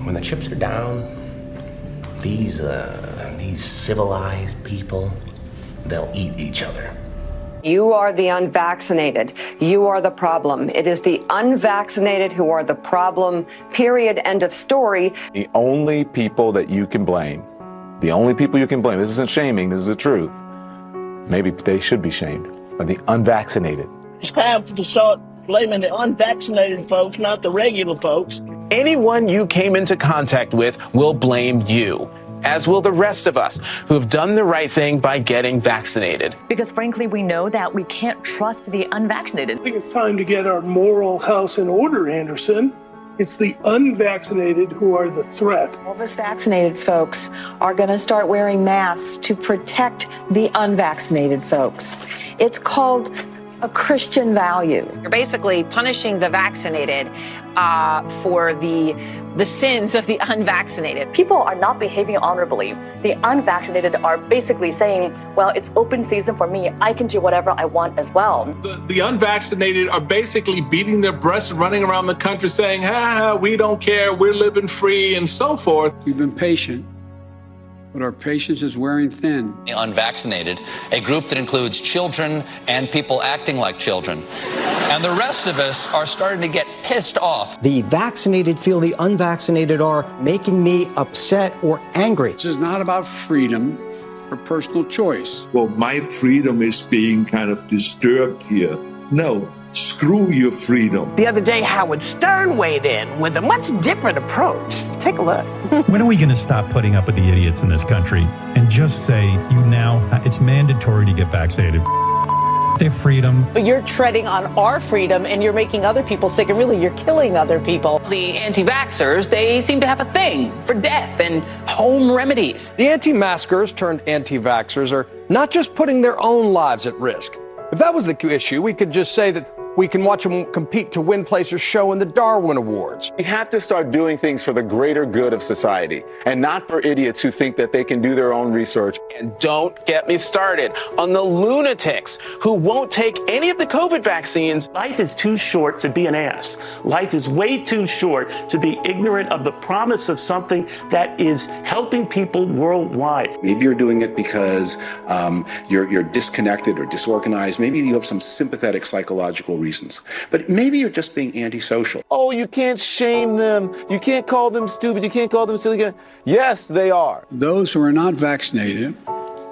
When the chips are down, these civilized people, they'll eat each other. You are the unvaccinated. You are the problem. It is the unvaccinated who are the problem, period, end of story. The only people that you can blame, this isn't shaming, this is the truth. Maybe they should be shamed, are the unvaccinated. It's time to start blaming the unvaccinated folks, not the regular folks. Anyone you came into contact with will blame you, as will the rest of us who have done the right thing by getting vaccinated. Because frankly, we know that we can't trust the unvaccinated. I think it's time to get our moral house in order, Anderson. It's the unvaccinated who are the threat. All of us vaccinated folks are going to start wearing masks to protect the unvaccinated folks. It's called a Christian value. You're basically punishing the vaccinated for the sins of the unvaccinated. People are not behaving honorably. The unvaccinated are basically saying, well, it's open season for me. I can do whatever I want as well. The unvaccinated are basically beating their breasts and running around the country saying, we don't care, we're living free and so forth. We've been patient, but our patience is wearing thin. The unvaccinated, a group that includes children and people acting like children. And the rest of us are starting to get pissed off. The vaccinated feel the unvaccinated are making me upset or angry. This is not about freedom or personal choice. Well, my freedom is being kind of disturbed here. No. Screw your freedom. The other day, Howard Stern weighed in with a much different approach. Take a look. When are we going to stop putting up with the idiots in this country and just say, it's mandatory to get vaccinated? Their freedom. But you're treading on our freedom and you're making other people sick, and really you're killing other people. The anti-vaxxers, they seem to have a thing for death and home remedies. The anti-maskers turned anti-vaxxers are not just putting their own lives at risk. If that was the issue, we could just say that we can watch them compete to win place or show in the Darwin Awards. We have to start doing things for the greater good of society and not for idiots who think that they can do their own research. And don't get me started on the lunatics who won't take any of the COVID vaccines. Life is too short to be an ass. Life is way too short to be ignorant of the promise of something that is helping people worldwide. Maybe you're doing it because you're disconnected or disorganized. Maybe you have some sympathetic psychological reasons. But maybe you're just being antisocial. Oh, you can't shame them. You can't call them stupid. You can't call them silly. Yes, they are. Those who are not vaccinated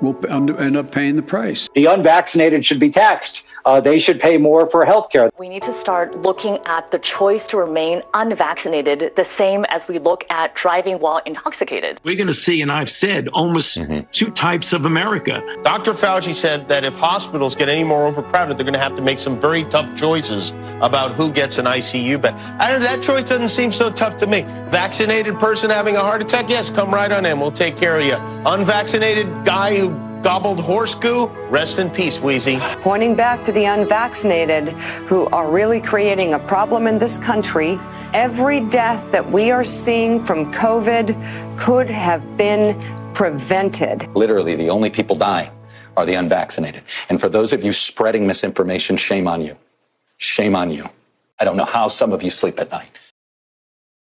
will end up paying the price. The unvaccinated should be taxed. They should pay more for health care. We need to start looking at the choice to remain unvaccinated the same as we look at driving while intoxicated. We're going to see, and I've said, almost two types of America. Dr. Fauci said that if hospitals get any more overcrowded, they're going to have to make some very tough choices about who gets an ICU bed. That choice doesn't seem so tough to me. Vaccinated person having a heart attack, yes, come right on in. We'll take care of you. Unvaccinated guy who gobbled horse goo, rest in peace, Wheezy. Pointing back to the unvaccinated who are really creating a problem in this country, every death that we are seeing from COVID could have been prevented. Literally, the only people dying are the unvaccinated. And for those of you spreading misinformation, shame on you. Shame on you. I don't know how some of you sleep at night.